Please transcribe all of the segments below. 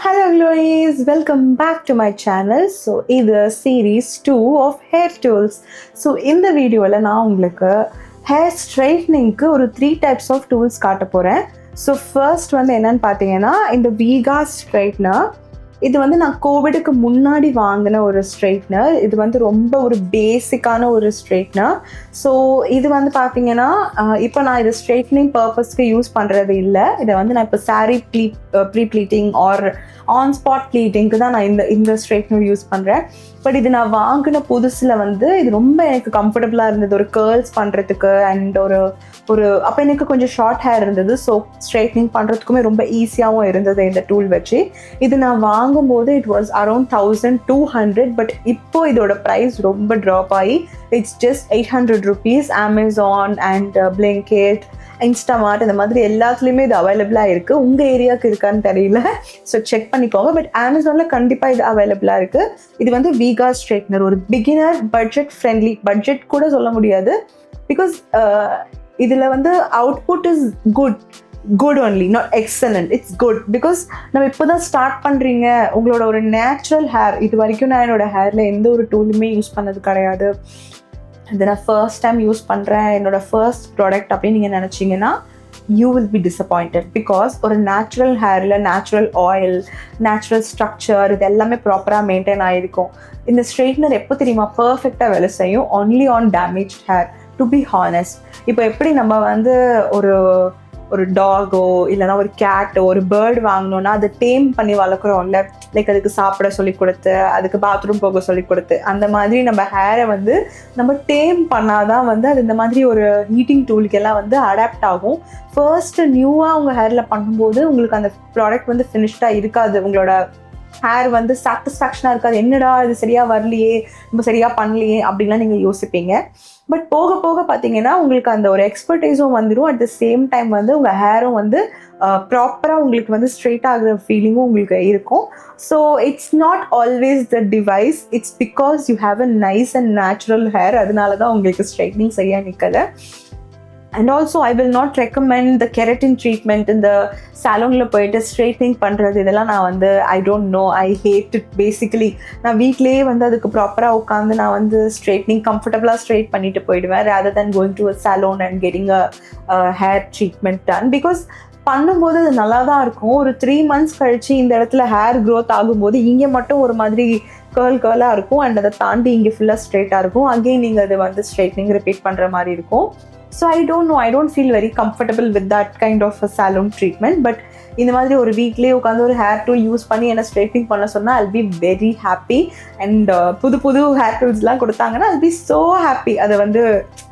Hello Glories, welcome back to my channel. So இது series 2 of hair tools. So இந்த வீடியோல நான் உங்களுக்கு hair straightening-க்கு ஒரு 3 types of tools காட்ட போறேன். So first வந்து என்னன்னு பார்த்தீங்கன்னா இந்த Viga straightener. இது வந்து நான் கோவிடுக்கு முன்னாடி வாங்கின ஒரு ஸ்ட்ரைட்னர். இது வந்து ரொம்ப ஒரு பேசிக்கான ஒரு ஸ்ட்ரைட்னர். ஸோ இது வந்து பார்த்தீங்கன்னா இப்போ நான் இது ஸ்ட்ரைட்னிங் பர்பஸ்க்கு யூஸ் பண்ணுறது இல்லை. இதை வந்து நான் இப்போ sorry pre bleeding or on spot ப்ளீட்டிங்க்கு தான் நான் இந்த ஸ்ட்ரைட்னர் யூஸ் பண்ணுறேன். பட் இது நான் வாங்கின புதுசில் வந்து இது ரொம்ப எனக்கு கம்ஃபர்டபுளாக இருந்தது ஒரு கேர்ள்ஸ் பண்ணுறதுக்கு அண்ட் ஒரு அப்போ எனக்கு கொஞ்சம் ஷார்ட் ஹேர் இருந்தது. ஸோ ஸ்ட்ரைட்னிங் பண்ணுறதுக்குமே ரொம்ப ஈஸியாகவும் இருந்தது இந்த டூல் வச்சு. இது நான் வாங்கும்போது இட் வாஸ் அரௌண்ட் 1200, பட் இப்போ இதோட ப்ரைஸ் ரொம்ப ட்ராப் ஆகி it's just 800 rupees. Amazon and Blinkit, Instamart இந்த மாதிரி எல்லாத்துலேயுமே இது அவைலபிளாக இருக்குது. உங்கள் ஏரியாவுக்கு இருக்கான்னு தெரியல, ஸோ செக் பண்ணிக்கோங்க. பட் அமேசானில் கண்டிப்பாக இது அவைலபிளாக இருக்குது. இது வந்து Viga ஸ்ட்ரைட்னர், ஒரு பிகினர் பட்ஜெட் ஃப்ரெண்ட்லி, பட்ஜெட் கூட சொல்ல முடியாது. பிகாஸ் இதில் வந்து output is good only, not excellent, it's good. Because நம்ம இப்போ தான் ஸ்டார்ட் பண்ணுறீங்க, உங்களோட ஒரு நேச்சுரல் ஹேர், இது வரைக்கும் நான் என்னோட ஹேரில் எந்த ஒரு டூலுமே யூஸ் பண்ணது கிடையாது, இது நான் ஃபர்ஸ்ட் டைம் யூஸ் பண்ணுறேன், என்னோட ஃபர்ஸ்ட் ப்ராடக்ட் அப்படின்னு நீங்கள் நினச்சிங்கன்னா you will be disappointed. Because ஒரு நேச்சுரல் ஹேரில் நேச்சுரல் ஆயில், நேச்சுரல் ஸ்ட்ரக்சர் இது எல்லாமே ப்ராப்பராக மெயின்டைன் ஆகிருக்கும். இந்த ஸ்ட்ரெயிட்னர் எப்போ தெரியுமா பர்ஃபெக்டாக வேலை செய்யும்? Only on damage hair, to be honest. இப்போ எப்படி நம்ம வந்து ஒரு டாகோ இல்லைனா ஒரு கேட்டோ ஒரு பேர்டு வாங்கினோன்னா அதை டேம் பண்ணி வளர்க்குறோம்ல, லைக் அதுக்கு சாப்பிட சொல்லி கொடுத்து, அதுக்கு பாத்ரூம் போக சொல்லி கொடுத்து, அந்த மாதிரி நம்ம ஹேரை வந்து நம்ம டேம் பண்ணாதான் வந்து அது இந்த மாதிரி ஒரு ஹீட்டிங் டூலுக்கெல்லாம் வந்து அடாப்ட் ஆகும். ஃபர்ஸ்ட்டு நியூவாக உங்கள் ஹேரில் பண்ணும்போது உங்களுக்கு அந்த ப்ராடக்ட் வந்து ஃபினிஷ்டாக இருக்காது, உங்களோட ஹேர் வந்து சாட்டிஸ்ஃபேக்ஷனாக இருக்காது. என்னடா இது சரியாக வரலையே, நம்ம சரியாக பண்ணலையே அப்படின்லாம் நீங்கள் யோசிப்பீங்க. பட் போக போக பார்த்தீங்கன்னா உங்களுக்கு அந்த ஒரு எக்ஸ்பர்டைஸும் வந்துடும். அட் த சேம் டைம் வந்து உங்கள் ஹேரும் வந்து ப்ராப்பராக உங்களுக்கு வந்து ஸ்ட்ரெயிட் ஆகிற ஃபீலிங்கும் உங்களுக்கு இருக்கும். So it's not always the device, it's because you have a nice and natural hair. அதனால தான் உங்களுக்கு ஸ்ட்ரைட்னிங் சரியாக நிற்கலை. And also I will not recommend the keratin treatment. இந்த சாலோனில் போயிட்டு ஸ்ட்ரைட்னிங் பண்ணுறது இதெல்லாம் நான் வந்து I don't know, I hate it. Basically நான் வீட்லேயே வந்து அதுக்கு ப்ராப்பராக உட்காந்து நான் வந்து ஸ்ட்ரைட்னிங் கம்ஃபர்டபுளாக ஸ்ட்ரைட் பண்ணிட்டு போயிடுவேன், rather than going to a salon and getting a hair treatment done. Because பண்ணும்போது அது நல்லா தான் இருக்கும். ஒரு 3 months கழிச்சு இந்த இடத்துல ஹேர் க்ரோத் ஆகும்போது இங்கே மட்டும் ஒரு மாதிரி கேர்லாக இருக்கும் அண்ட் அதை தாண்டி இங்கே ஃபுல்லாக ஸ்ட்ரைட்டாக இருக்கும். அகெயின் நீங்கள் அது வந்து ஸ்ட்ரைட்னிங் ரிப்பீட் பண்ணுற மாதிரி இருக்கும். So I don't know, I don't feel very comfortable with that kind of a salon treatment. But இந்த மாதிரி ஒரு வீக்லேயே உட்காந்து ஒரு ஹேர் டூல் யூஸ் பண்ணி என்ன ஸ்ட்ரைட்னிங் பண்ண சொன்னால் I'll be very happy. And புது ஹேர் டூல்ஸ்லாம் கொடுத்தாங்கன்னா I'll be so happy. அதை வந்து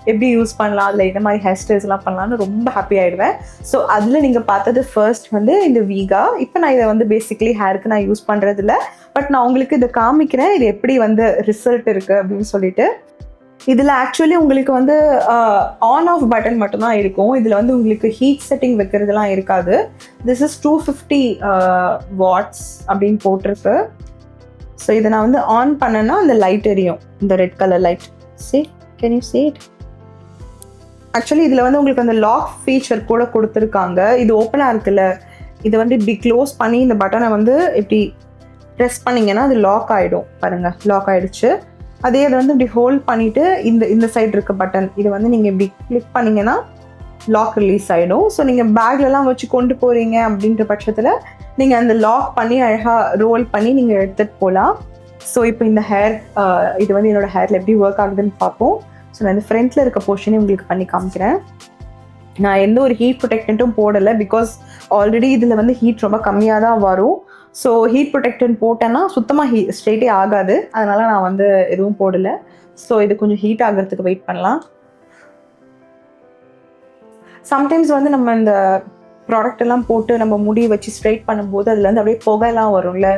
எப்படி யூஸ் பண்ணலாம், அதில் என்ன மாதிரி ஹேர் ஸ்டைல்ஸ்லாம் பண்ணலான்னு ரொம்ப ஹாப்பி ஆகிடுவேன். ஸோ அதில் நீங்கள் பார்த்தது ஃபர்ஸ்ட் வந்து இந்த Viga. இப்போ நான் இதை வந்து பேசிக்கலி ஹேருக்கு நான் யூஸ் பண்ணுறதில்ல, பட் நான் உங்களுக்கு இதை காமிக்கிறேன் இது எப்படி வந்து ரிசல்ட் இருக்குது அப்படின்னு சொல்லிட்டு. இதில் ஆக்சுவலி உங்களுக்கு வந்து ஆன் ஆஃப் பட்டன் மட்டும்தான் இருக்கும். இதில் வந்து உங்களுக்கு ஹீட் செட்டிங் வைக்கிறதுலாம் இருக்காது. திஸ் இஸ் 250 watts அப்படின்னு போட்டிருக்கு. ஸோ இதை நான் வந்து ஆன் பண்ணேன்னா அந்த லைட் எரியும், இந்த red colour light. Can you see it? Actually இதில் வந்து உங்களுக்கு அந்த லாக் ஃபீச்சர் கூட கொடுத்துருக்காங்க. இது ஓப்பனாக இருக்குல்ல, இதை வந்து இப்படி க்ளோஸ் பண்ணி இந்த பட்டனை வந்து இப்படி ப்ரெஸ் பண்ணிங்கன்னா அது லாக் ஆகிடும். பாருங்கள், லாக் ஆகிடுச்சு. அதே இதை வந்து இப்படி ஹோல்ட் பண்ணிவிட்டு இந்த சைடு இருக்க பட்டன் இதை வந்து நீங்கள் இப்படி கிளிக் பண்ணிங்கன்னா லாக் ரிலீஸ் ஆகிடும். ஸோ நீங்கள் பேக்லலாம் வச்சு கொண்டு போகிறீங்க அப்படின்ற பட்சத்தில் நீங்கள் அந்த லாக் பண்ணி அழகாக ரோல் பண்ணி நீங்கள் எடுத்துகிட்டு போகலாம். ஸோ இப்போ இந்த ஹேர் இது வந்து என்னோடய ஹேரில் எப்படி ஒர்க் ஆகுதுன்னு பார்ப்போம். ஸோ நான் இந்த ஃப்ரண்ட்டில் இருக்க போர்ஷனே உங்களுக்கு பண்ணி காமிக்கிறேன். நான் எந்த ஒரு ஹீட் ப்ரொடெக்டண்ட்டும் போடலை, பிகாஸ் ஆல்ரெடி இதில் வந்து ஹீட் ரொம்ப கம்மியாக தான் வரும். ஸோ ஹீட் ப்ரொடெக்டன்ட் போட்டேன்னா சுத்தமாக ஸ்ட்ரெயிட்டே ஆகாது, அதனால் நான் வந்து எதுவும் போடலை. ஸோ இது கொஞ்சம் ஹீட் ஆகிறதுக்கு வெயிட் பண்ணலாம். சம்டைம்ஸ் வந்து நம்ம இந்த ப்ராடக்ட் எல்லாம் போட்டு நம்ம முடி வச்சு ஸ்ட்ரைட் பண்ணும்போது அதில் வந்து அப்படியே புகையெல்லாம் வரும்ல,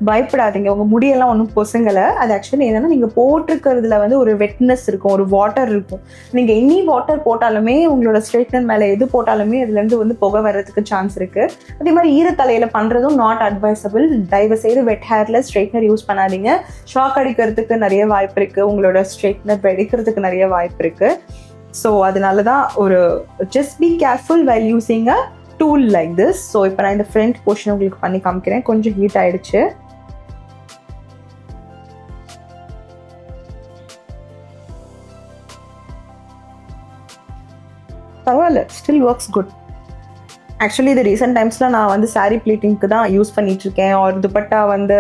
பயப்படாதீங்க, உங்கள் முடியெல்லாம் ஒன்றும் பொசுங்கலை. அது ஆக்சுவலி என்னென்னா நீங்கள் போட்டிருக்கிறதுல வந்து ஒரு வெட்னஸ் இருக்கும், ஒரு வாட்டர் இருக்கும். நீங்கள் எனி வாட்டர் போட்டாலுமே உங்களோட ஸ்ட்ரைட்னர் மேலே எது போட்டாலுமே அதுலேருந்து வந்து புகை வர்றதுக்கு சான்ஸ் இருக்குது. அதே மாதிரி ஈரத்தலையில் பண்ணுறதும் நாட் அட்வைசபிள். தயவு செய்து வெட் ஹேரில் ஸ்ட்ரைட்னர் யூஸ் பண்ணாதீங்க. ஷாக் அடிக்கிறதுக்கு நிறைய வாய்ப்பு இருக்குது, உங்களோட ஸ்ட்ரைட்னர் வெடிக்கிறதுக்கு நிறைய வாய்ப்பு இருக்குது. ஸோ அதனால தான் ஒரு just be careful while using a tool like this. So இப்போ நான் இந்த ஃப்ரண்ட் போர்ஷன் உங்களுக்கு பண்ணி காமிக்கிறேன். கொஞ்சம் ஹீட் ஆயிடுச்சு. பரவாயில்ல, ஸ்டில் ஒர்க்ஸ் குட். ஆக்சுவலி இது ரீசெண்ட் டைம்ஸில் நான் வந்து சாரீ ப்ளீட்டிங்க்கு தான் யூஸ் பண்ணிகிட்ருக்கேன். ஒரு துப்பட்டா வந்து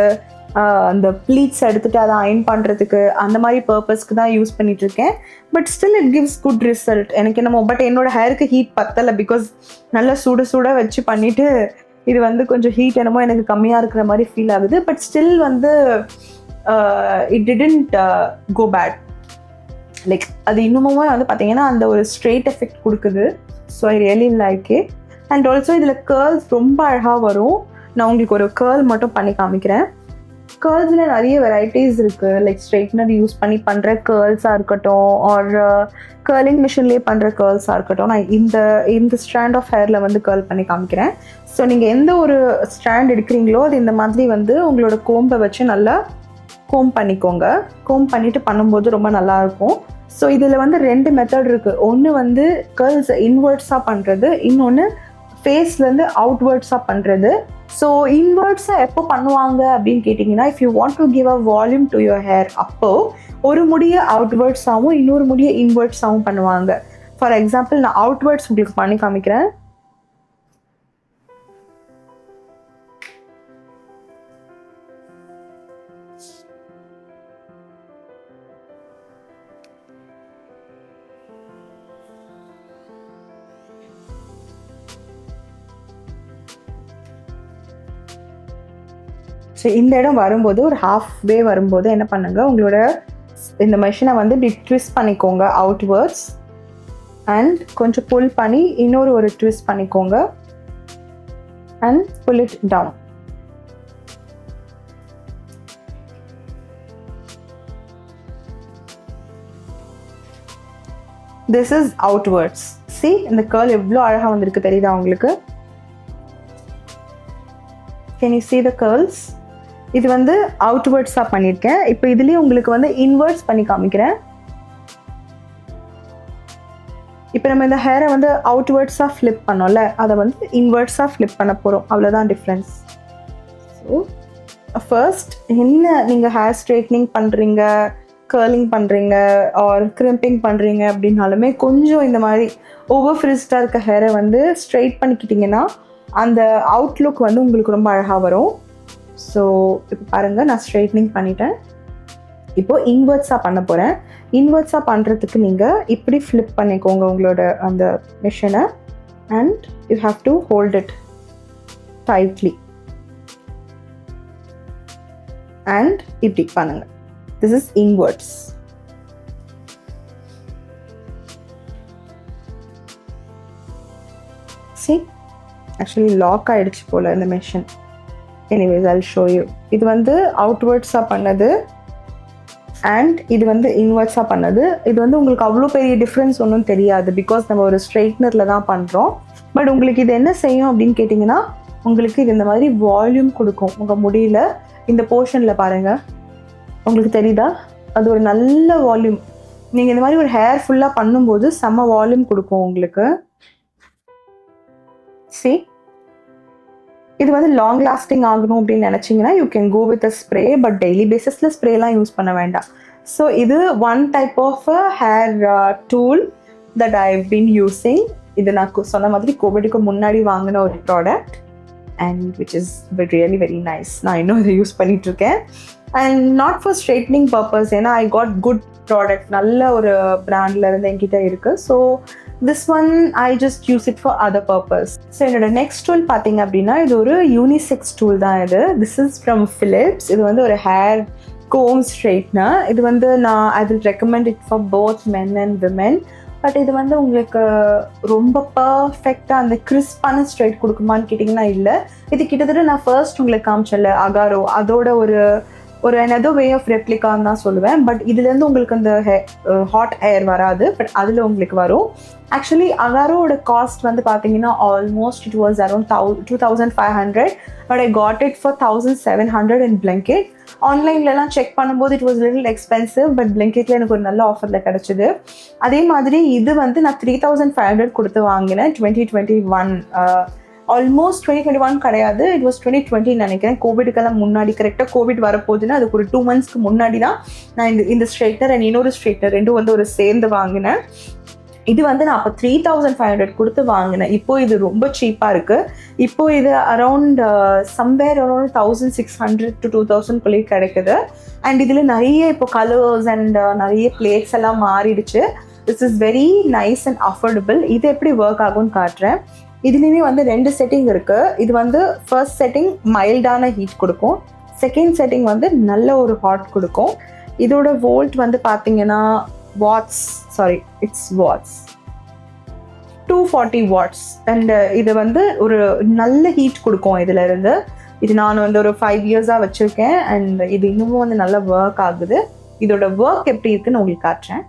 அந்த ப்ளீட்ஸ் எடுத்துகிட்டு அதை அயன் பண்ணுறதுக்கு அந்த மாதிரி பர்பஸ்க்கு தான் யூஸ் பண்ணிகிட்ருக்கேன். But still it gives good result. எனக்கு என்னமோ பட் என்னோடய ஹேருக்கு ஹீட் பத்தலை. பிகாஸ் நல்லா சுட வச்சு பண்ணிவிட்டு இது வந்து கொஞ்சம் ஹீட் என்னமோ எனக்கு கம்மியாக இருக்கிற மாதிரி ஃபீல் ஆகுது. பட் ஸ்டில் வந்து it didn't go bad. Like அது இன்னுமே வந்து பார்த்தீங்கன்னா அந்த ஒரு ஸ்ட்ரெயிட் எஃபெக்ட் கொடுக்குது. So I really like it. And also இதில் கேர்ள்ஸ் ரொம்ப அழகாக வரும். நான் உங்களுக்கு ஒரு கேர்ள் மட்டும் பண்ணி காமிக்கிறேன். கேர்ள்ஸில் நிறைய வெரைட்டிஸ் இருக்குது. லைக் ஸ்ட்ரைட்னர் யூஸ் பண்ணி பண்ணுற கேர்ள்ஸாக இருக்கட்டும், ஒரு கேர்லிங் மிஷின்லேயே பண்ணுற கேர்ள்ஸாக இருக்கட்டும். நான் இந்த ஸ்ட்ராண்ட் ஆஃப் ஹேரில் வந்து கேர்ள் பண்ணி காமிக்கிறேன். ஸோ நீங்கள் எந்த ஒரு ஸ்ட்ராண்ட் எடுக்கிறீங்களோ அது இந்த மாதிரி வந்து உங்களோட கோம்பை வச்சு நல்லா கோம் பண்ணிக்கோங்க. கோம் பண்ணிவிட்டு பண்ணும்போது ரொம்ப நல்லாயிருக்கும். ஸோ இதில் வந்து 2 மெத்தட் இருக்குது. ஒன்று வந்து கேர்ள்ஸ் இன்வெர்ட்ஸாக பண்ணுறது, இன்னொன்று ஃபேஸ்லேருந்து அவுட்வேர்ட்ஸாக பண்ணுறது. ஸோ இன்வெர்ட்ஸாக எப்போ பண்ணுவாங்க அப்படின்னு கேட்டிங்கன்னா, if you want to give a volume to your hair, அப்போது ஒரு முடியை அவுட்வேர்ட்ஸாகவும் இன்னொரு முடியை இன்வெர்ட்ஸாகவும் பண்ணுவாங்க. ஃபார் எக்ஸாம்பிள் நான் அவுட்வேர்ட்ஸ் உங்களுக்கு பண்ணி காமிக்கிறேன். ஸோ இந்த இடம் வரும்போது ஒரு ஹாஃப் வே வரும்போது என்ன பண்ணுங்க, உங்களோட இந்த மெஷினை வந்து இப்படி ட்விஸ்ட் பண்ணிக்கோங்க அவுட்வேர்ட்ஸ். அண்ட் கொஞ்சம் புல் பண்ணி இன்னொரு ஒரு ட்விஸ்ட் பண்ணிக்கோங்க and pull it down. This is outwards. See இந்த கேர்ள் எவ்வளோ அழகாக வந்திருக்கு தெரியுதா உங்களுக்கு? Can you see the curls? இது வந்து அவுட்வேர்ட்ஸாக பண்ணியிருக்கேன். இப்போ இதுலேயே உங்களுக்கு வந்து இன்வெர்ட்ஸ் பண்ணி காமிக்கிறேன். இப்போ நம்ம இந்த ஹேரை வந்து அவுட்வேர்ட்ஸாக ஃப்ளிப் பண்ணோம்ல, அதை வந்து இன்வெர்ட்ஸாக ஃப்ளிப் பண்ண போகிறோம். அவ்வளோதான் டிஃப்ரென்ஸ். ஸோ ஃபர்ஸ்ட் என்ன நீங்கள் ஹேர் ஸ்ட்ரைட்னிங் பண்ணுறீங்க, கேர்லிங் பண்ணுறீங்க ஆர் கிரிம்பிங் பண்ணுறீங்க அப்படின்னாலுமே கொஞ்சம் இந்த மாதிரி ஓவர் ஃப்ரிஸ்டாக இருக்க ஹேரை வந்து ஸ்ட்ரைட் பண்ணிக்கிட்டிங்கன்னா அந்த அவுட்லுக் வந்து உங்களுக்கு ரொம்ப அழகாக வரும். ஸோ இப்போ பாருங்கள், நான் ஸ்ட்ரைட்னிங் பண்ணிட்டேன். இப்போது இன்வெர்ட்ஸாக பண்ண போகிறேன். இன்வெர்ட்ஸாக பண்ணுறதுக்கு நீங்கள் இப்படி ஃப்ளிப் பண்ணிக்கோங்க உங்களோட அந்த மிஷினை and you have to hold it tightly and இப்படி பண்ணுங்க. This is inwards. See, actually lock ஆகிடுச்சு போல் இந்த machine. Anyways I'll show you. இது வந்து அவுட்வேர்ட்ஸாக பண்ணது அண்ட் இது வந்து இன்வெர்ட்ஸாக பண்ணது. இது வந்து உங்களுக்கு அவ்வளோ பெரிய டிஃப்ரென்ஸ் ஒன்றும் தெரியாது, பிகாஸ் நம்ம ஒரு ஸ்ட்ரைட்னரில் தான் பண்ணுறோம். பட் உங்களுக்கு இது என்ன செய்யும் அப்படின்னு கேட்டிங்கன்னா, உங்களுக்கு இது இந்த மாதிரி வால்யூம் கொடுக்கும் உங்கள் முடியல. இந்த போர்ஷனில் பாருங்கள், உங்களுக்கு தெரியுதா? அது ஒரு நல்ல வால்யூம். நீங்கள் இந்த மாதிரி ஒரு ஹேர் ஃபுல்லாக பண்ணும்போது செம்ம வால்யூம் கொடுக்கும் உங்களுக்கு. See, இது வந்து லாங் லாஸ்டிங் ஆகணும் அப்படின்னு நினச்சிங்கன்னா you can go with a spray. But daily பேசிஸில் ஸ்ப்ரேலாம் யூஸ் பண்ண வேண்டாம். ஸோ இது one type of a hair tool that I have been using. இது நான் சொன்ன மாதிரி கோவிடுக்கு முன்னாடி வாங்கின ஒரு product and which is really very nice. நான் இன்னும் இதை யூஸ் பண்ணிகிட்ருக்கேன். And not for straightening purpose, ஏன்னா ஐ காட் குட் ப்ராடக்ட், நல்ல ஒரு பிராண்டில் இருந்து என்கிட்ட இருக்குது. So this one I just use it for other purpose. So என்னோட நெக்ஸ்ட் டூல் பார்த்தீங்க அப்படின்னா, இது ஒரு யூனிசெக்ஸ் டூல் தான் இது. This is from Philips. இது வந்து ஒரு ஹேர் comb straightener. இது வந்து I will recommend it for both men and women. But இது வந்து உங்களுக்கு ரொம்ப பர்ஃபெக்டாக அந்த கிறிஸ்பான ஸ்ட்ரைட் கொடுக்குமான்னு கேட்டிங்கன்னா இல்லை. இது கிட்டத்தட்ட நான் ஃபர்ஸ்ட் உங்களுக்கு காமிச்சல அகாரோ, அதோட ஒரு another way of replicaன்னு தான் சொல்லுவேன். பட் இதுலேருந்து உங்களுக்கு அந்த ஹாட் ஏர் வராது, பட் அதில் உங்களுக்கு வரும். ஆக்சுவலி அகாரோட காஸ்ட் வந்து பார்த்தீங்கன்னா almost it was around 2500, but I got it for 1700 in Blinkit. ஆன்லைன்லலாம் செக் பண்ணும்போது it was little expensive, but Blinkitல எனக்கு ஒரு நல்ல ஆஃபரில் கிடச்சிது. அதே மாதிரி இது வந்து நான் 3500 கொடுத்து வாங்கினேன் 2021 ஆல்மோஸ்ட் 2021 கிடையாது, இட் வாஸ் 2020 நினைக்கிறேன். கோவிடுக்கெல்லாம் முன்னாடி, கரெக்டாக கோவிட் வரப்போகுதுன்னா அதுக்கு ஒரு 2 months முன்னாடி தான் நான் இந்த ஸ்ட்ரைட்னர் அண்ட் இன்னொரு ஸ்ட்ரைட்னர் ரெண்டும் வந்து ஒரு சேர்ந்து வாங்கினேன். இது வந்து நான் அப்போ 3500 கொடுத்து வாங்கினேன். இப்போ இது ரொம்ப சீப்பாக இருக்குது. இப்போ இது அரௌண்ட் சம்வேர் அரௌண்ட் 1600 to 2000 கிடைக்குது. அண்ட் இதில் நிறைய இப்போ கலர்ஸ் அண்ட் நிறைய பிளேட்ஸ் எல்லாம் மாறிடுச்சு. This is very nice and affordable. இது எப்படி ஒர்க் ஆகும்னு காட்டுறேன். இதுலேயுமே வந்து 2 செட்டிங் இருக்குது. இது வந்து ஃபர்ஸ்ட் செட்டிங் மைல்டான ஹீட் கொடுக்கும், செகண்ட் செட்டிங் வந்து நல்ல ஒரு ஹாட் கொடுக்கும். இதோட வோல்ட் வந்து பார்த்தீங்கன்னா வாட்ஸ் 240 வாட்ஸ். அண்ட் இது வந்து ஒரு நல்ல ஹீட் கொடுக்கும் இதுல இருந்து. இது நான் வந்து ஒரு 5 years வச்சிருக்கேன். அண்ட் இது இன்னமும் வந்து நல்லா ஒர்க் ஆகுது. இதோட ஒர்க் எப்படி இருக்குன்னு உங்களுக்கு காட்டுறேன்.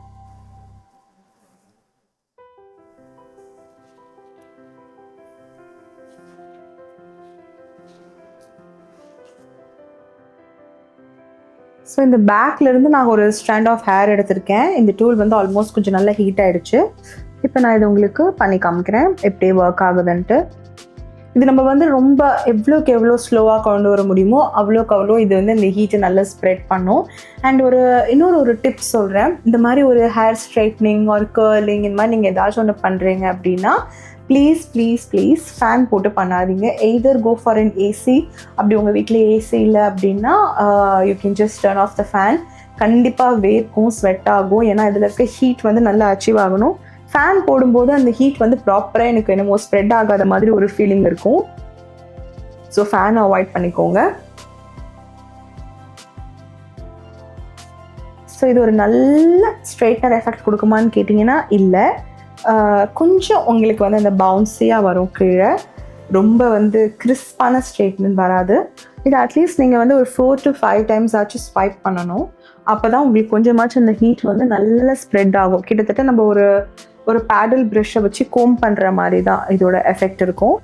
ஸோ இந்த பேக்லேருந்து நான் ஒரு ஸ்ட்ராண்ட் ஆஃப் ஹேர் எடுத்திருக்கேன். இந்த டூல் வந்து ஆல்மோஸ்ட் கொஞ்சம் நல்லா ஹீட் ஆகிடுச்சு. இப்போ நான் இது உங்களுக்கு பண்ணி காமிக்கிறேன் எப்படி ஒர்க் ஆகுதுன்ட்டு. இது நம்ம வந்து ரொம்ப எவ்வளோக்கு எவ்வளோ ஸ்லோவாக கொண்டு வர முடியுமோ அவ்வளோக்கு அவ்வளோ இது வந்து இந்த ஹீட்டை நல்லா ஸ்ப்ரெட் பண்ணும். அண்ட் இன்னொரு ஒரு டிப்ஸ் சொல்கிறேன். இந்த மாதிரி ஒரு ஹேர் ஸ்ட்ரைட்னிங் ஒரு கர்லிங் இந்த மாதிரி நீங்கள் ஏதாச்சும் ஒன்று பண்ணுறீங்க அப்படின்னா ப்ளீஸ் ஃபேன் போட்டு பண்ணாதீங்க. Either go for an AC. அப்படி உங்கள் வீட்டில் ஏசி இல்லை அப்படின்னா you can just turn off the fan. கண்டிப்பாக வேர்க்கும், ஸ்வெட் ஆகும். ஏன்னா இதில் இருக்க ஹீட் வந்து நல்லா அச்சீவ் ஆகணும். ஃபேன் போடும்போது அந்த ஹீட் வந்து ப்ராப்பராக எனக்கு என்னமோ ஸ்ப்ரெட் ஆகாத மாதிரி ஒரு ஃபீலிங் இருக்கும். ஸோ ஃபேன் அவாய்ட் பண்ணிக்கோங்க. ஸோ இது ஒரு நல்ல ஸ்ட்ரைட்னர் எஃபெக்ட் கொடுக்குமான்னு கேட்டிங்கன்னா இல்லை. கொஞ்சம் உங்களுக்கு வந்து அந்த பவுன்ஸியாக வரும், கீழே ரொம்ப வந்து கிறிஸ்பான ஸ்ட்ரைட்னர் வராது. இது அட்லீஸ்ட் நீங்கள் வந்து ஒரு 4 to 5 times ஆச்சும் ஸ்வைப் பண்ணணும். அப்போ தான் உங்களுக்கு கொஞ்சமாச்சும் அந்த ஹீட் வந்து நல்லா ஸ்ப்ரெட் ஆகும். கிட்டத்தட்ட நம்ம ஒரு பேடல் ப்ரஷ்ஷை வச்சு கோம் பண்ணுற மாதிரி தான் இதோட எஃபெக்ட் இருக்கும்.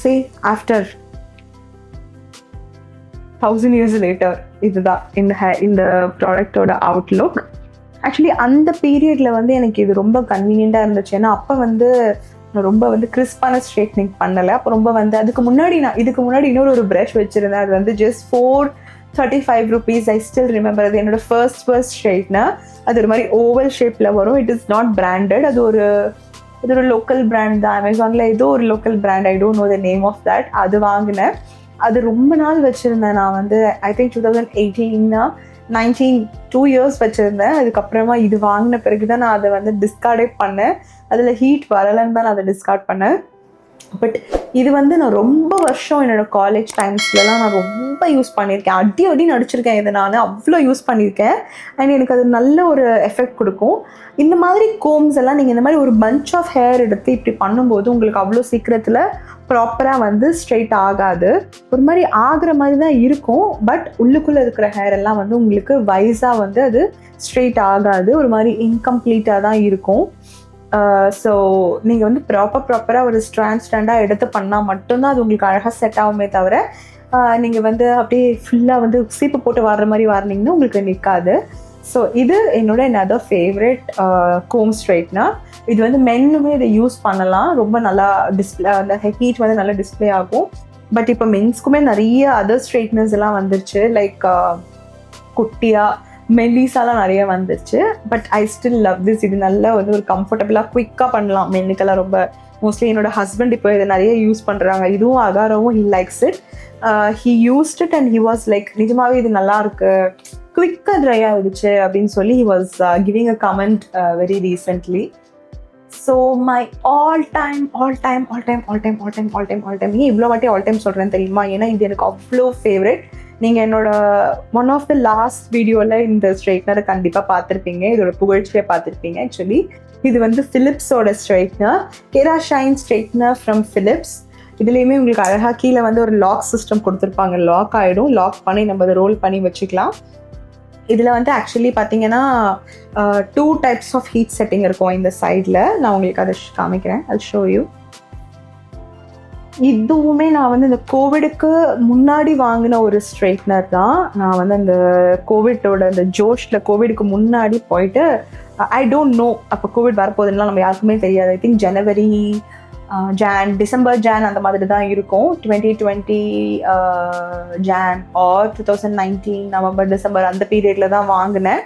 See, after 1000 years later, இதுதான் இந்த ப்ராடக்டோட அவுட்லுக். ஆக்சுவலி அந்த பீரியடில் வந்து எனக்கு இது ரொம்ப கன்வீனியண்ட்டாக இருந்துச்சு. ஏன்னா அப்போ வந்து நான் ரொம்ப வந்து கிறிஸ்பான ஸ்ட்ரைட்னிங் பண்ணலை. அப்போ ரொம்ப வந்து இதுக்கு முன்னாடி இன்னொரு ப்ரஷ் வச்சுருந்தேன். அது வந்து just 435 rupees. I still remember. அது என்னோட ஃபர்ஸ்ட் ஸ்ட்ரைட்னர். அது ஒரு மாதிரி ஓவல் ஷேப்பில் வரும். It is not branded. அது ஒரு லோக்கல் பிராண்ட் தான். அமேசானில் ஏதோ ஒரு local brand, I don't know the name of that. அது வாங்கினேன். அது ரொம்ப நாள் வச்சுருந்தேன். நான் வந்து ஐ திங்க் 2018 2 years வச்சுருந்தேன். அதுக்கப்புறமா இது வாங்கின பிறகு தான் நான் அதை வந்து டிஸ்கார்டே பண்ணேன். அதில் ஹீட் வரலைன்னு தான் நான் அதை டிஸ்கார்ட் பண்ணேன். பட் இது வந்து நான் ரொம்ப வருஷம் என்னோடய காலேஜ் டைம்ஸ்லலாம் நான் ரொம்ப யூஸ் பண்ணியிருக்கேன். அடி நடிச்சிருக்கேன். இதை நான் அவ்வளோ யூஸ் பண்ணியிருக்கேன். அண்ட் எனக்கு அது நல்ல ஒரு எஃபெக்ட் கொடுக்கும். இந்த மாதிரி கோம்ஸ் எல்லாம் நீங்கள் இந்த மாதிரி ஒரு பஞ்ச் ஆஃப் ஹேர் எடுத்து இப்படி பண்ணும்போது உங்களுக்கு அவ்வளோ சீக்கிரத்தில் ப்ராப்பராக வந்து ஸ்ட்ரைட் ஆகாது. ஒரு மாதிரி ஆகிற மாதிரி தான் இருக்கும். பட் உள்ளுக்குள்ளே இருக்கிற ஹேர் எல்லாம் வந்து உங்களுக்கு வைஸாக வந்து அது ஸ்ட்ரைட் ஆகாது. ஒரு மாதிரி இன்கம்ப்ளீட்டாக தான் இருக்கும். ஸோ நீங்கள் வந்து ப்ராப்பராக ஒரு ஸ்டாண்டாக எடுத்து பண்ணால் மட்டும்தான் அது உங்களுக்கு அழகாக செட் ஆகுமே தவிர நீங்கள் வந்து அப்படியே ஃபுல்லாக வந்து சீப்பு போட்டு வர்ற மாதிரி வரனீங்கன்னா உங்களுக்கு நிற்காது. ஸோ இது என்னோட another ஃபேவரட் கோம் ஸ்ட்ரைட்னர். இது வந்து மென்னுமே இதை யூஸ் பண்ணலாம். ரொம்ப நல்லா டிஸ்பிளே, அந்த ஹீட் வந்து நல்லா டிஸ்பிளே ஆகும். பட் இப்போ மென்ஸ்க்குமே நிறைய அதர் ஸ்ட்ரைட்னர்ஸ் எல்லாம் வந்துருச்சு. லைக் குட்டியாக மெல்லிசாலாம் நிறைய வந்துருச்சு. But I still love this. இது நல்லா வந்து ஒரு கம்ஃபர்டபுளாக குயிக்காக பண்ணலாம். மென்னுக்கெல்லாம் ரொம்ப மோஸ்ட்லி என்னோட ஹஸ்பண்ட் இப்போ இதை நிறைய யூஸ் பண்ணுறாங்க. இதுவும் அகாரவும் he likes it. He used it and he was like நிஜமாவே இது நல்லா இருக்கு, குவிக்காக ட்ரை ஆகிடுச்சு அப்படின்னு சொல்லி he was giving a comment very recently. So my all time ஏன் இவ்வளோ வாட்டி ஆல் டைம் சொல்கிறேன்னு தெரியுமா? ஏன்னா இது எனக்கு அவ்வளோ ஃபேவரட். நீங்கள் என்னோட ஒன் ஆஃப் த லாஸ்ட் வீடியோவில் இந்த ஸ்ட்ரைட்னரை கண்டிப்பாக பார்த்துருப்பீங்க. இதோட புகழ்ச்சியை பார்த்துருப்பீங்க. ஆக்சுவலி இது வந்து ஃபிலிப்ஸோட ஸ்ட்ரைட்னர், கெராஷைன் ஸ்ட்ரைட்னர் ஃப்ரம் ஃபிலிப்ஸ். இதுலேயுமே உங்களுக்கு அழகாக கீழே வந்து ஒரு லாக் சிஸ்டம் கொடுத்துருப்பாங்க. லாக் ஆகிடும். லாக் பண்ணி நம்ம அதை ரோல் பண்ணி வச்சுக்கலாம். இதில் வந்து ஆக்சுவலி பார்த்தீங்கன்னா 2 types ஆஃப் ஹீட் செட்டிங் இருக்கும் இந்த சைடில். நான் உங்களுக்கு அதை காமிக்கிறேன். I'll show you. இதுவுமே நான் வந்து இந்த கோவிடுக்கு முன்னாடி வாங்கின ஒரு ஸ்ட்ரைட்னர் தான். நான் வந்து அந்த கோவிட்டோட அந்த ஜோஷ்ல கோவிடுக்கு முன்னாடி போயிட்டு ஐ டோன்ட் நோ அப்போ கோவிட் வரப்போகுதுன்னா நம்ம யாருக்குமே தெரியாது. ஐ திங்க் ஜனவரி டிசம்பர் அந்த மாதிரி தான் இருக்கும். 2020 ஜான் ஆர் 2019 நவம்பர் டிசம்பர் அந்த பீரியட்ல தான் வாங்கினேன்.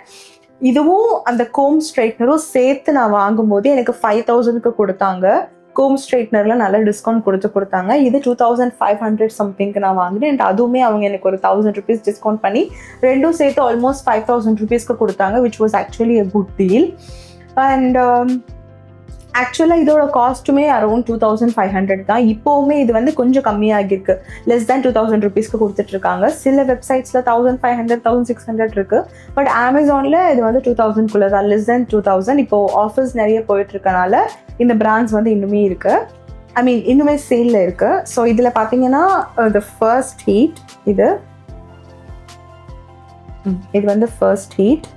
இதுவும் அந்த கோம் ஸ்ட்ரைட்னரும் சேர்த்து நான் வாங்கும்போது எனக்கு 5,000க்கு கொடுத்தாங்க. கோம் ஸ்ட்ரைட்னர்ல நல்ல டிஸ்கவுண்ட் கொடுத்தாங்க. இது 2,500 சம்திங்க்கு நான் வாங்கினேன். அண்ட் அதுவுமே அவங்க எனக்கு ஒரு 1,000 ருபீஸ் டிஸ்கவுண்ட் பண்ணி ரெண்டும் சேர்த்து ஆல்மோஸ்ட் 5,000 ருபீஸ்க்கு கொடுத்தாங்க, which was actually a good deal. And ஆக்சுவலாக இதோட காஸ்ட்டுமே அரௌண்ட் 2,500 தான். இப்போவுமே இது வந்து கொஞ்சம் கம்மியாகிருக்கு, லெஸ் தேன் 2,000 ருபீஸ்க்கு கொடுத்துட்ருக்காங்க. சில வெப்சைட்ஸில் 1,500 1,600 இருக்குது. பட் அமேசானில் இது வந்து 2,000குள்ளே தான், லெஸ் தேன் 2,000. இப்போது ஆஃபர்ஸ் நிறைய போயிட்டுருக்கனால இந்த பிராண்ட்ஸ் வந்து இன்னுமே இருக்குது, ஐ மீன் இன்னுமே சேலில் இருக்குது. ஸோ இதில் பார்த்தீங்கன்னா த ஃபர்ஸ்ட் ஹீட் இது வந்து ஃபர்ஸ்ட் ஹீட்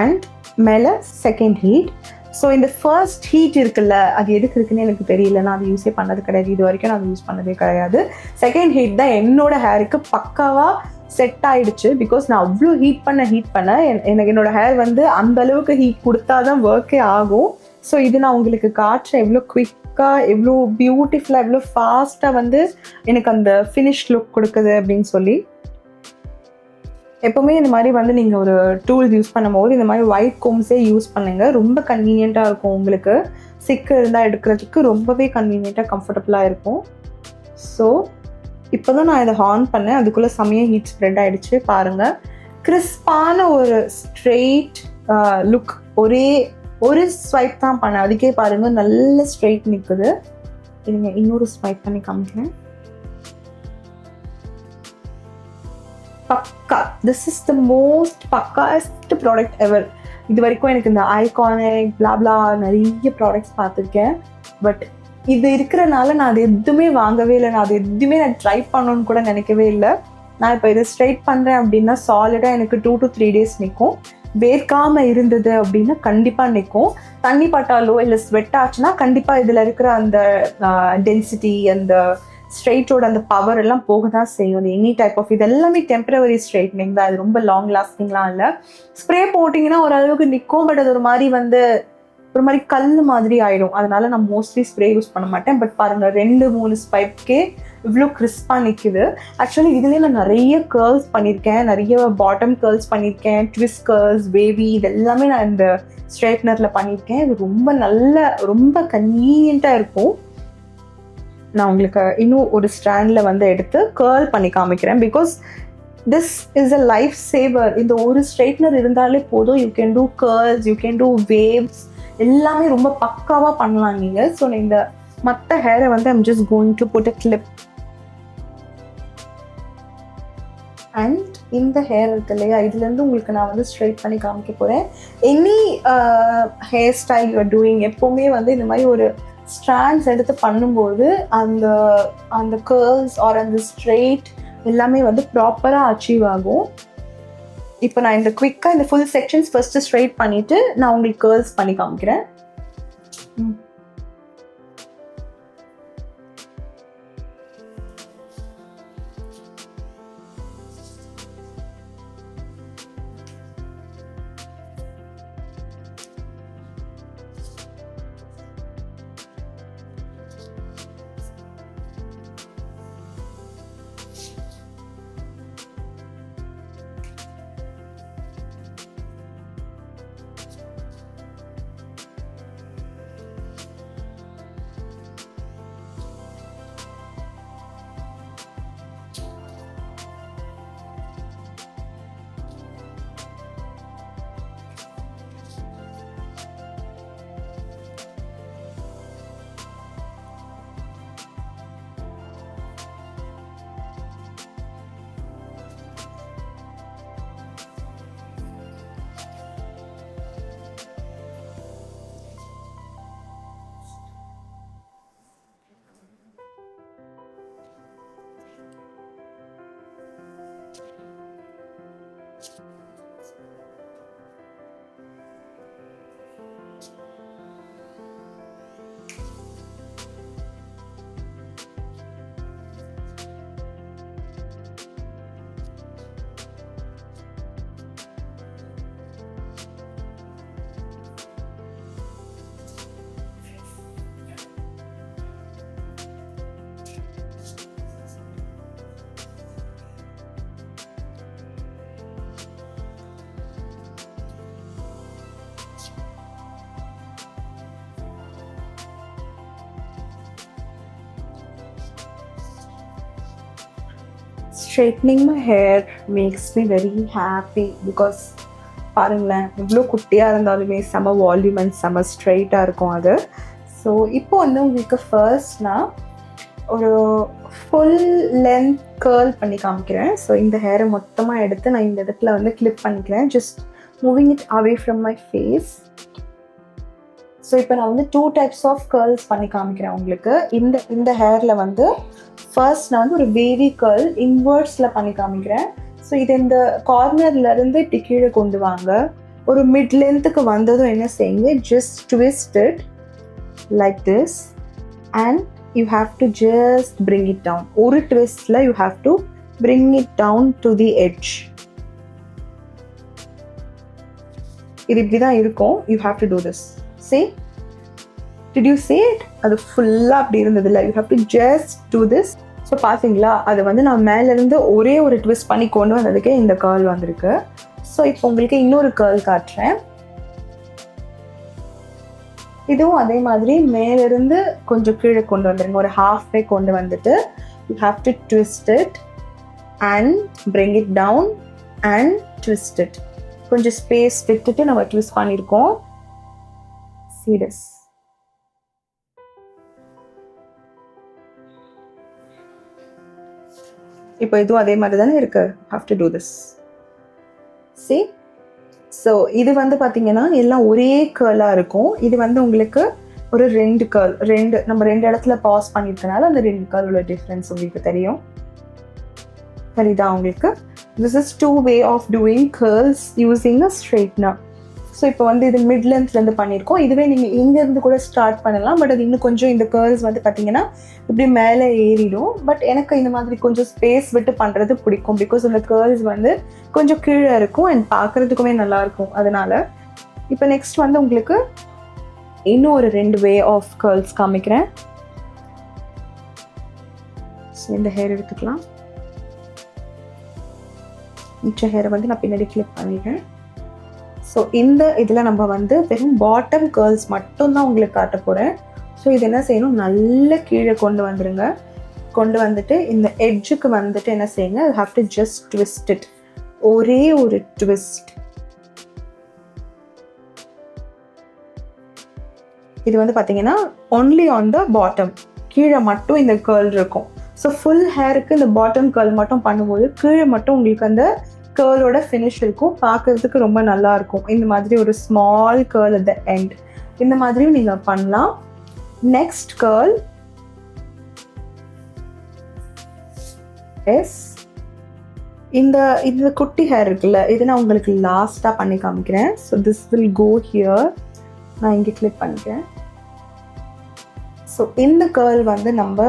அண்ட் மேலே செகண்ட் ஹீட். ஸோ இந்த ஃபர்ஸ்ட் ஹீட் இருக்குல்ல, அது எதுக்கு இருக்குன்னு எனக்கு தெரியல, நான் அது யூஸே பண்ணது கிடையாது, இது வரைக்கும் நான் அது யூஸ் பண்ணதே கிடையாது. செகண்ட் ஹீட் தான் என்னோட ஹேருக்கு பக்காவாக செட் ஆகிடுச்சு. பிகாஸ் நான் அவ்வளோ ஹீட் பண்ண எனக்கு என்னோட ஹேர் வந்து அந்த அளவுக்கு ஹீட் கொடுத்தா தான் ஒர்க்கே ஆகும். ஸோ இது நான் உங்களுக்கு காட்டுறேன் எவ்வளோ குவிக்காக, எவ்வளோ பியூட்டிஃபுல்லாக, எவ்வளோ ஃபாஸ்ட்டாக வந்து எனக்கு அந்த ஃபினிஷ் லுக் கொடுக்குது அப்படின்னு சொல்லி. எப்போவுமே இந்த மாதிரி வந்து நீங்கள் ஒரு டூல்ஸ் யூஸ் பண்ணும்போது இந்த மாதிரி ஒயிட் கோம்ஸே யூஸ் பண்ணுங்கள். ரொம்ப கன்வீனியண்ட்டாக இருக்கும், உங்களுக்கு சிக்கு இருந்தால் எடுக்கிறதுக்கு ரொம்பவே கன்வீனியண்ட்டாக கம்ஃபர்டபுளாக இருக்கும். ஸோ இப்போ தான் நான் இதை ஆன் பண்ணேன், அதுக்குள்ளே செமையாக ஹீட் ஸ்ப்ரெட் ஆகிடுச்சு. பாருங்கள், கிறிஸ்பான ஒரு ஸ்ட்ரெயிட் லுக். ஒரு ஸ்வைப் தான் பண்ணேன், அதுக்கே பாருங்கள் நல்ல ஸ்ட்ரெயிட் நிற்குது. இதுங்க இன்னொரு ஸ்வைப் பண்ணி காமிக்கிறேன். பக்கா, திஸ் இஸ் த மோஸ்ட் பக்காஸ்ட் ப்ராடக்ட் எவர். இது வரைக்கும் எனக்கு இந்த ஐகானிக் பிளாப்லா நிறைய ப்ராடக்ட்ஸ் பார்த்துருக்கேன். பட் இது இருக்கிறனால நான் அது எதுவுமே வாங்கவே இல்லை, நான் அது எதுவுமே நான் ட்ரை பண்ணணும்னு கூட நினைக்கவே இல்லை. நான் இப்போ இதை ஸ்ட்ரைட் பண்ணுறேன் அப்படின்னா சாலிடாக எனக்கு 2 to 3 days நிற்கும். வேர்க்காமல் இருந்தது அப்படின்னா கண்டிப்பாக நிற்கும். தண்ணி பட்டாலோ இல்லை ஸ்வெட் ஆச்சுன்னா கண்டிப்பாக இதில் இருக்கிற அந்த டென்சிட்டி, அந்த ஸ்ட்ரெயிட்டோட அந்த பவர் எல்லாம் போக தான் செய்யும். அது எனி டைப் ஆஃப், இது எல்லாமே டெம்பரவரி ஸ்ட்ரைட்னிங் தான், அது ரொம்ப லாங் லாஸ்டிங்லாம் இல்லை. ஸ்ப்ரே போட்டிங்கன்னா ஓரளவுக்கு நிற்கும், பட் அது ஒரு மாதிரி கல் மாதிரி ஆகிடும். அதனால நான் மோஸ்ட்லி ஸ்ப்ரே யூஸ் பண்ண மாட்டேன். பட் பாருங்கள், 2-3 ஸ்வைப்கே இவ்வளோ கிறிஸ்பாக நிற்குது. ஆக்சுவலி இதுலேயே நான் நிறைய கேர்ள்ஸ் பண்ணியிருக்கேன், நிறைய பாட்டம் கேர்ள்ஸ் பண்ணியிருக்கேன், ட்விஸ்ட் கேர்ள்ஸ், வேவி, இது எல்லாமே நான் இந்த ஸ்ட்ரைட்னரில் பண்ணியிருக்கேன். இது ரொம்ப கன்வீனியண்ட்டாக இருக்கும். நான் உங்களுக்கு இன்னும் ஒரு ஸ்ட்ராண்டில் வந்து எடுத்து கேர்ள் பண்ணி காமிக்கிறேன். Because this is a life saver. இந்த ஒரு ஸ்ட்ரைட்னர் இருந்தாலே போதும். You can do curls, you can do waves, எல்லாமே ரொம்ப பக்காவாக பண்ணலாம் நீங்கள். ஸோ இந்த மற்ற ஹேரை வந்து I'm just going to put a clip. And இந்த ஹேர் இருக்கு இல்லையா, இதுலேருந்து உங்களுக்கு நான் வந்து ஸ்ட்ரைட் பண்ணி காமிக்க போகிறேன். Any hair style you are doing, எப்போவுமே வந்து இந்த மாதிரி ஒரு ஸ்ட்ராண்ட்ஸ் எடுத்து பண்ணும்போது அந்த கேர்ள்ஸ் ஆர் அந்த ஸ்ட்ரெயிட் எல்லாமே வந்து ப்ராப்பராக அச்சீவ் ஆகும். இப்போ நான் இந்த குவிக்காக இந்த ஃபுல் செக்ஷன்ஸ் ஃபர்ஸ்ட்டு ஸ்ட்ரைட் பண்ணிவிட்டு நான் உங்களுக்கு கேர்ள்ஸ் பண்ணி காமிக்கிறேன். straightening my hair makes me very happy because பாருங்களேன் இவ்வளோ குட்டியாக இருந்தாலுமே செம வால்யூம் அண்ட் செம ஸ்ட்ரைட்டாக இருக்கும் அது. ஸோ இப்போ வந்து உங்களுக்கு ஃபர்ஸ்ட் நான் ஒரு ஃபுல் லென்த் கேர்ள் பண்ணி காமிக்கிறேன். ஸோ இந்த ஹேரை மொத்தமாக எடுத்து நான் இந்த இடத்துல வந்து கிளிப் பண்ணிக்கிறேன், just moving it away from my face. So இப்போ நான் வந்து 2 டைப்ஸ் ஆஃப் கேர்ள்ஸ் பண்ணி காமிக்கிறேன் உங்களுக்கு. இந்த ஹேரில் வந்து ஃபர்ஸ்ட் நான் வந்து ஒரு வேவி கேர்ள் இன்வர்ட்ஸில் பண்ணி காமிக்கிறேன். ஸோ இது இந்த கார்னர்லேருந்து இப்படி கீழே கொண்டு வாங்க. ஒரு மிட் லென்த்துக்கு வந்ததும் என்ன செய்யுங்க, just twist it like this and you have to just bring it down. ஒரு ட்விஸ்டில் you have to bring it down to the edge. இது இப்படி தான் இருக்கும். You have to do this. See? Did you see it? அது ஃபுல்லாக அப்படி இருந்ததில்ல. You have to just do this. So பார்த்தீங்களா, அது வந்து நான் மேலேருந்து ஒரே ஒரு ட்விஸ்ட் பண்ணி கொண்டு வந்ததுக்கே இந்த கேர்ள் வந்திருக்கு. ஸோ இப்போ உங்களுக்கு இன்னொரு கேர்ள் காட்டுறேன். இதுவும் அதே மாதிரி மேலேருந்து கொஞ்சம் கீழே கொண்டு வந்துருங்க. ஒரு ஹாஃப் வே கொண்டு வந்துட்டு you have to twist it and bring it down and twist it. கொஞ்சம் ஸ்பேஸ் விட்டுட்டு நம்ம ட்விஸ்ட் பண்ணியிருக்கோம். See this. இப்போ இதுவும் அதே மாதிரி தானே இருக்கு. Have to do this. See? So இது வந்து பார்த்தீங்கன்னா எல்லாம் ஒரே கேர்லாக இருக்கும். இது வந்து உங்களுக்கு ஒரு 2 கேர்ள், நம்ம 2 இடத்துல பாஸ் பண்ணியிருக்கனால அந்த 2 கேர்ளோட டிஃப்ரென்ஸ் உங்களுக்கு தெரியும். சரிதான் உங்களுக்கு. This is 2 way of doing curls using a straightener. So இப்போ வந்து இது மிட் லென்த்லேருந்து பண்ணியிருக்கோம். இதுவே நீங்கள் இங்கேருந்து கூட ஸ்டார்ட் பண்ணலாம். பட் அது இன்னும் கொஞ்சம் இந்த கேர்ள்ஸ் வந்து பார்த்தீங்கன்னா இப்படி மேலே ஏறிடும். பட் எனக்கு இந்த மாதிரி கொஞ்சம் ஸ்பேஸ் விட்டு பண்ணுறது பிடிக்கும். பிகாஸ் இந்த கேர்ள்ஸ் வந்து கொஞ்சம் கீழே இருக்கும் அண்ட் பார்க்குறதுக்குமே நல்லாயிருக்கும். அதனால் இப்போ நெக்ஸ்ட் வந்து உங்களுக்கு இன்னும் ஒரு 2 வே ஆஃப் கேர்ள்ஸ் காமிக்கிறேன். ஸோ இந்த ஹேர் எடுத்துக்கலாம். மிச்ச ஹேரை வந்து நான் பின்னாடி கிளிப் பண்ணிடுறேன். ஸோ இந்த இதில் நம்ம வந்து வெறும் பாட்டம் கேர்ள்ஸ் மட்டும்தான் உங்களுக்கு காட்ட போகிறேன். ஸோ இது என்ன செய்யணும், நல்ல கீழே கொண்டு வந்துடுங்க. கொண்டு வந்துட்டு இந்த எட்ஜுக்கு வந்துட்டு என்ன செய்யுங்க, you have to just twist it. ஒரே ஒரு ட்விஸ்ட். இது வந்து பார்த்தீங்கன்னா ஒன்லி ஆன் த பாட்டம், கீழே மட்டும் இந்த கேர்ள் இருக்கும். ஸோ ஃபுல் ஹேருக்கு இந்த பாட்டம் கேர்ள் மட்டும் பண்ணும்போது கீழே மட்டும் உங்களுக்கு அந்த கேர்ளோட ஃபினிஷ் இருக்கும். பார்க்கறதுக்கு ரொம்ப நல்லா இருக்கும். இந்த மாதிரி ஒரு small girl at the end, இந்த மாதிரியும் நீங்கள் பண்ணலாம். நெக்ஸ்ட் கேர்ள் எஸ் இந்த குட்டி ஹேர் இருக்குல்ல, இது நான் உங்களுக்கு லாஸ்ட்டாக பண்ணி காமிக்கிறேன். So this will go here. நான் இங்கே கிளிக் பண்ணிக்கிறேன். ஸோ இந்த கேர்ள் வந்து நம்ம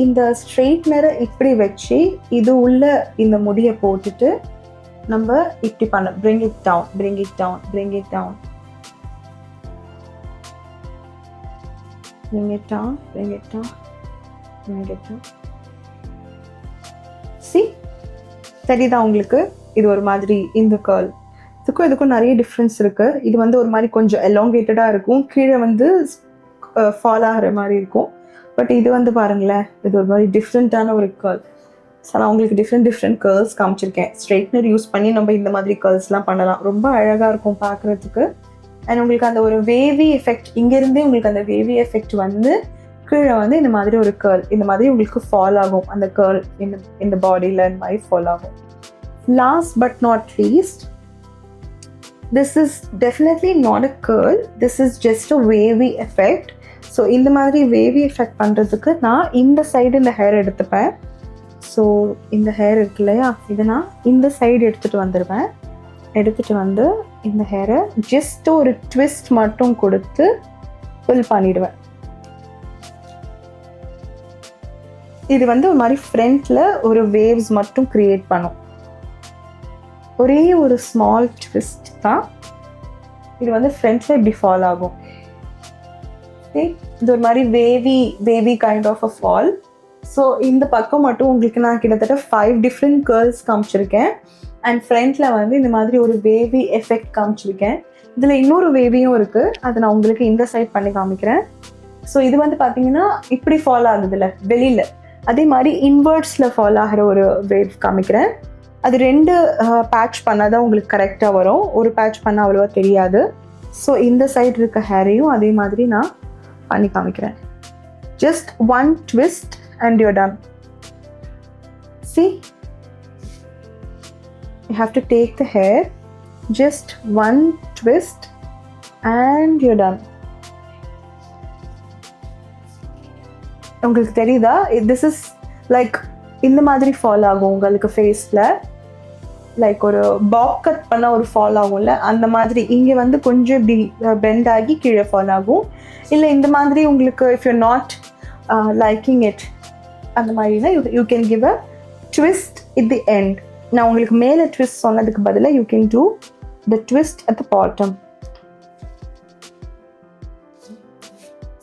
இந்த ஸ்ட்ரெயிட்னரை இப்படி வச்சு இது உள்ள இந்த முடியை போட்டுட்டு நம்ம இப்படி பண்ண bring it down, bring it down, bring it down, bring it down, bring it down, bring it down. See? சரிதான் உங்களுக்கு. இது ஒரு மாதிரி இந்த கேர்ள் இதுக்கும் நிறைய டிஃப்ரென்ஸ் இருக்கு. இது வந்து ஒரு மாதிரி கொஞ்சம் எலாங்கேட்டடாக இருக்கும், கீழே வந்து ஃபால் ஆகிற மாதிரி இருக்கும். பட் இது வந்து பாருங்களேன், இது ஒரு மாதிரி டிஃப்ரெண்ட்டான ஒரு கேர்ள். ஸோ நான் உங்களுக்கு டிஃப்ரெண்ட் கேர்ள்ஸ் காமிச்சிருக்கேன். ஸ்ட்ரெயிட்னர் யூஸ் பண்ணி நம்ம இந்த மாதிரி கேர்ள்ஸ்லாம் பண்ணலாம். ரொம்ப அழகாக இருக்கும் பார்க்குறதுக்கு. அண்ட் உங்களுக்கு அந்த ஒரு வேவி எஃபெக்ட், இங்கேருந்தே உங்களுக்கு அந்த வேவி எஃபெக்ட் வந்து கீழே வந்து இந்த மாதிரி ஒரு கேர்ள், இந்த மாதிரி உங்களுக்கு ஃபால் ஆகும். அந்த கேர்ள் இந்த பாடியில் இந்த மாதிரி ஃபால் ஆகும். Last but not least, this is definitely not a girl, this is just a wavy effect. So இந்த மாதிரி வேவி எஃபெக்ட் பண்ணுறதுக்கு நான் இந்த சைடு இந்த ஹேர் எடுத்துப்பேன். ஸோ இந்த ஹேர் இருக்கு இல்லையா, இதை நான் இந்த சைடு எடுத்துகிட்டு வந்துடுவேன். எடுத்துகிட்டு வந்து இந்த ஹேரை ஜஸ்ட் ஒரு ட்விஸ்ட் மட்டும் கொடுத்து ஃபில் பண்ணிடுவேன். இது வந்து ஒரு மாதிரி ஃப்ரண்ட்டில் ஒரு வேவ்ஸ் மட்டும் க்ரியேட் பண்ணும். ஒரே ஒரு ஸ்மால் ட்விஸ்ட் தான். இது வந்து ஃப்ரண்ட்டில் இப்படி ஃபால் ஆகும். இது ஒரு மாதிரி wavy kind of a fall. So இந்த பக்கம் மட்டும் உங்களுக்கு நான் கிட்டத்தட்ட 5 டிஃப்ரெண்ட் கேர்ள்ஸ் காமிச்சிருக்கேன். அண்ட் ஃப்ரண்ட்டில் வந்து இந்த மாதிரி ஒரு வேவி எஃபெக்ட் காமிச்சிருக்கேன். இதில் இன்னொரு வேவியும் இருக்குது, அதை நான் உங்களுக்கு இந்த சைட் பண்ணி காமிக்கிறேன். ஸோ இது வந்து பார்த்தீங்கன்னா இப்படி ஃபால் ஆகுதுல்ல வெளியில், அதே மாதிரி இன்வெர்ட்ஸில் ஃபால் ஆகிற ஒரு வேவ் காமிக்கிறேன். அது 2 பேட்ச் பண்ணால் தான் உங்களுக்கு கரெக்டாக வரும். ஒரு பேட்ச் பண்ணால் அவ்வளோவா தெரியாது. ஸோ இந்த சைடு இருக்க ஹேரையும் அதே மாதிரி நான் பண்ணி காமிக்கிறேன். Just 1 twist and you're done. See? You have to take the hair, just 1 twist and you're done. உங்களுக்கு தெரியுதா? திஸ் இஸ் லைக் இந்த மாதிரி ஃபால் ஆகும் உங்களுக்கு ஃபேஸில். லைக் ஒரு பாப் கட் பண்ண ஒரு ஃபால் ஆகும்ல, அந்த மாதிரி இங்கே வந்து கொஞ்சம் இப்படி பெண்ட் ஆகி கீழே ஃபால் ஆகும். இல்லை இந்த மாதிரி உங்களுக்கு if you not liking it அந்த மாதிரினா you can give a twist it the end. நான் உங்களுக்கு மேலே ட்விஸ்ட் சொன்னதுக்கு பதிலாக you can two the twist at the bottom.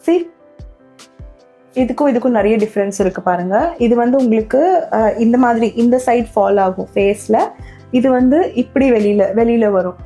See? இதுக்கும் நிறைய டிஃப்ரென்ஸ் இருக்குது பாருங்கள். இது வந்து உங்களுக்கு இந்த மாதிரி இந்த சைட் ஃபால் ஆகும் ஃபேஸில். இது வந்து இப்படி வெளியில் வரும்.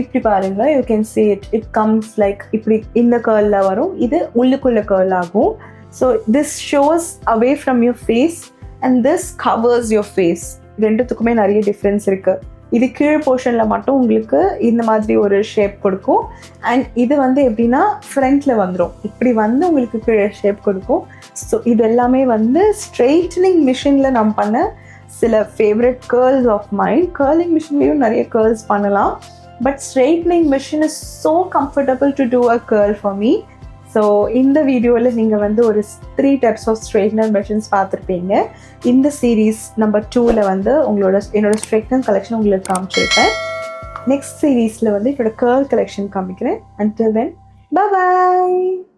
இப்படி பாருங்கள், you can see it comes like இப்படி இந்த கேர்லில் வரும். இது உள்ளுக்குள்ளே கேர்ல் ஆகும். So this shows away from your face and this covers your face. ரெண்டுத்துக்குமே நிறைய டிஃப்ரென்ஸ் இருக்குது. இது கீழ் போர்ஷனில் மட்டும் உங்களுக்கு இந்த மாதிரி ஒரு ஷேப் கொடுக்கும். அண்ட் இது வந்து எப்படின்னா ஃப்ரண்ட்டில் வந்துடும். இப்படி வந்து உங்களுக்கு கீழே ஷேப் கொடுக்கும். ஸோ இது எல்லாமே வந்து ஸ்ட்ரெயிட்னிங் மிஷினில் நான் பண்ண சில favourite curls of mind. Curling மிஷின்லேயும் நிறைய கேர்ள்ஸ் பண்ணலாம். But straightening machine is so comfortable to do a curl for me. So இந்த வீடியோவில் நீங்கள் வந்து ஒரு 3 types ஆஃப் ஸ்ட்ரெயிட்னர் மெஷின்ஸ் பார்த்துருப்பீங்க. இந்த சீரீஸ் நம்பர் 2ல் வந்து என்னோட ஸ்ட்ரெயிட்னர் கலெக்ஷன் உங்களுக்கு காமிச்சிருப்பேன். நெக்ஸ்ட் சீரீஸில் வந்து என்னோட கேர்ள் கலெக்ஷன் காமிக்கிறேன். Until then, bye bye.